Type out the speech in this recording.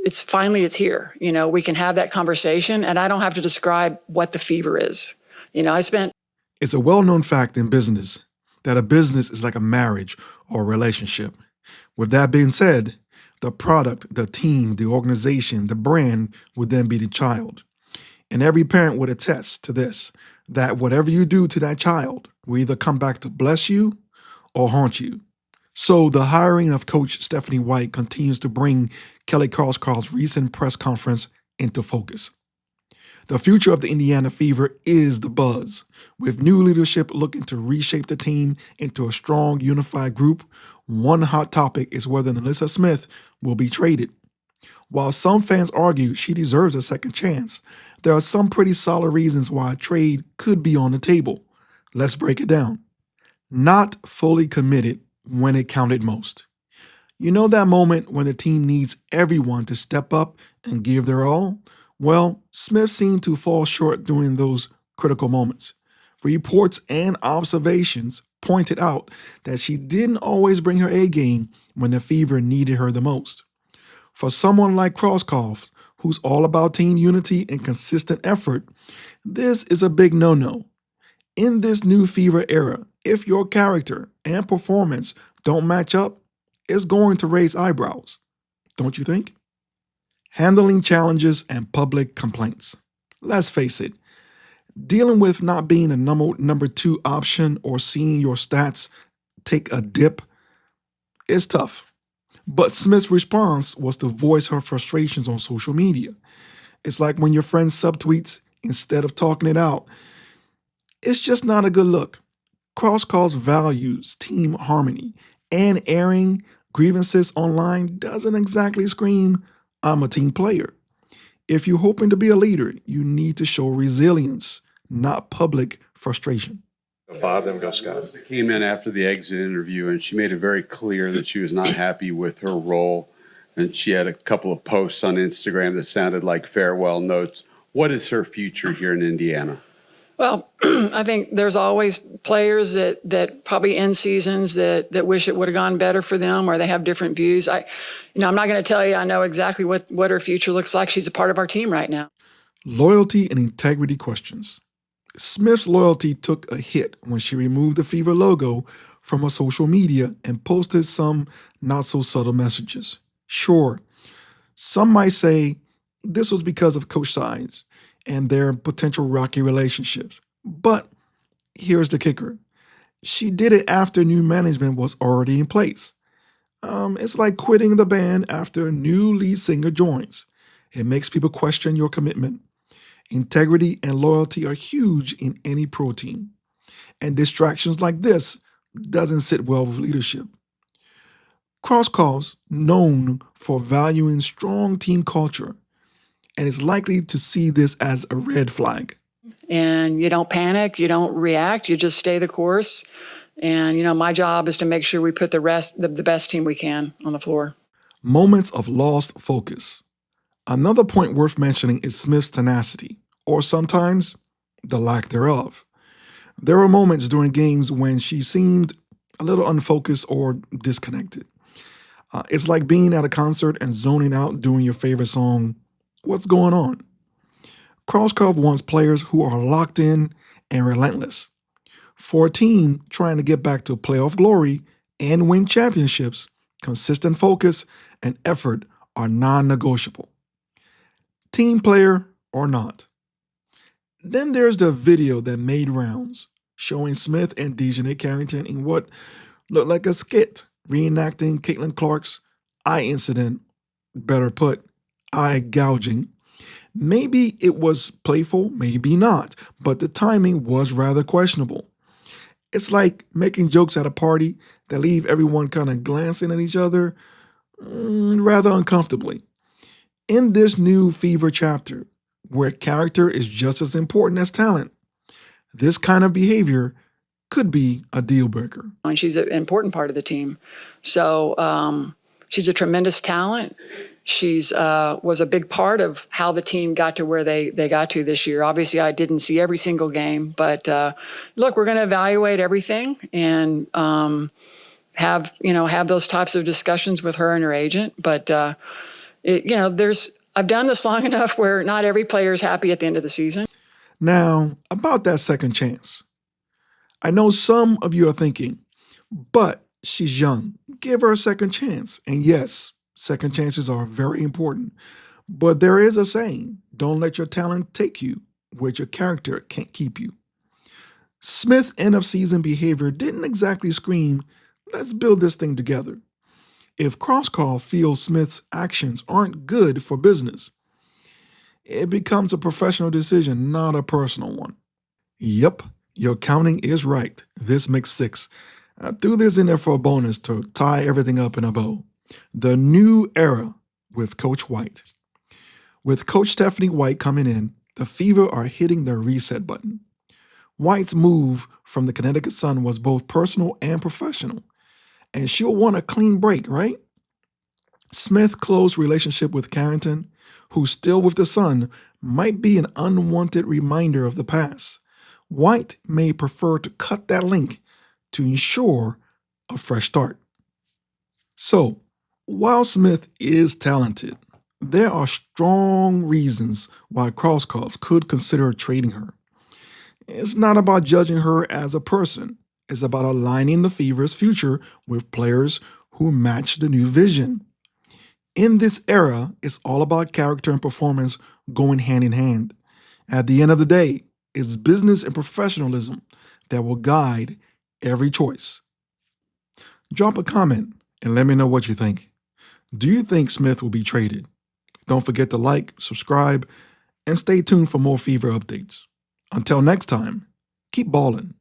it's finally it's here. You know, we can have that conversation, and I don't have to describe what the fever is. You know, It's a well-known fact in business that a business is like a marriage or a relationship. With that being said, the product, the team, the organization, the brand would then be the child. And every parent would attest to this, that whatever you do to that child will either come back to bless you or haunt you. So the hiring of Coach Stephanie White continues to bring Kelley Krauskopf's recent press conference into focus. The future of the Indiana Fever is the buzz. With new leadership looking to reshape the team into a strong, unified group, one hot topic is whether Nalyssa Smith will be traded. While some fans argue she deserves a second chance, there are some pretty solid reasons why a trade could be on the table. Let's break it down. Not fully committed when it counted most. You know that moment when the team needs everyone to step up and give their all? Well, Smith seemed to fall short during those critical moments. Reports and observations pointed out that she didn't always bring her A game when the Fever needed her the most. For someone like Krauskopf, who's all about team unity and consistent effort, this is a big no-no. In this new Fever era, if your character and performance don't match up, it's going to raise eyebrows. Don't you think? Handling challenges and public complaints. Let's face it, dealing with not being a number two option or seeing your stats take a dip is tough. But Smith's response was to voice her frustrations on social media. It's like when your friend subtweets instead of talking it out. It's just not a good look. Krauskopf's values team harmony, and airing grievances online doesn't exactly scream, I'm a team player. If you're hoping to be a leader, you need to show resilience, not public frustration. Bob, then go Scott. Came in after the exit interview, and she made it very clear that she was not happy with her role. And she had a couple of posts on Instagram that sounded like farewell notes. What is her future here in Indiana? well, I think there's always players that probably end seasons that wish it would have gone better for them, or they have different views. I'm not going to tell you I know exactly what her future looks like. She's a part of our team right now. Loyalty and integrity questions. Smith's loyalty took a hit when she removed the Fever logo from her social media and posted some not-so-subtle messages. Sure, some might say this was because of Coach Sides and their potential rocky relationships. But here's the kicker. She did it after new management was already in place. It's like quitting the band after a new lead singer joins. It makes people question your commitment. Integrity and loyalty are huge in any pro team. And distractions like this doesn't sit well with leadership. Krauskopf's known for valuing strong team culture and is likely to see this as a red flag. And you don't panic, you don't react, you just stay the course. And, my job is to make sure we put the best team we can on the floor. Moments of lost focus. Another point worth mentioning is Smith's tenacity, or sometimes the lack thereof. There were moments during games when she seemed a little unfocused or disconnected. It's like being at a concert and zoning out during your favorite song. What's going on? Krauskopf wants players who are locked in and relentless. For a team trying to get back to playoff glory and win championships, consistent focus and effort are non-negotiable. Team player or not. Then there's the video that made rounds, showing Smith and Dejanay Carrington in what looked like a skit, reenacting Caitlin Clark's eye incident, better put, eye gouging. Maybe it was playful, maybe not, but the timing was rather questionable. It's like making jokes at a party that leave everyone kind of glancing at each other rather uncomfortably. In this new Fever chapter, where character is just as important as talent, this kind of behavior could be a deal breaker. And she's an important part of the team. So she's a tremendous talent. She's was a big part of how the team got to where they got to this year. Obviously, I didn't see every single game, but look, we're going to evaluate everything and have those types of discussions with her and her agent. But I've done this long enough where not every player is happy at the end of the season. Now, about that second chance. I know some of you are thinking, but she's young. Give her a second chance. And yes, second chances are very important. But there is a saying, don't let your talent take you where your character can't keep you. Smith's end of season behavior didn't exactly scream, let's build this thing together. If Krauskopf feels Smith's actions aren't good for business, it becomes a professional decision, not a personal one. Yep, your counting is right. This makes 6. I threw this in there for a bonus to tie everything up in a bow. The new era with Coach White. With Coach Stephanie White coming in, the Fever are hitting the reset button. White's move from the Connecticut Sun was both personal and professional, and she'll want a clean break, right? Smith's close relationship with Carrington, who's still with the Sun, might be an unwanted reminder of the past. White may prefer to cut that link to ensure a fresh start. So, while Smith is talented, there are strong reasons why Krauskopf could consider trading her. It's not about judging her as a person. It's about aligning the Fever's future with players who match the new vision. In this era, it's all about character and performance going hand in hand. At the end of the day, it's business and professionalism that will guide every choice. Drop a comment and let me know what you think. Do you think Smith will be traded? Don't forget to like, subscribe, and stay tuned for more Fever updates. Until next time, keep ballin'.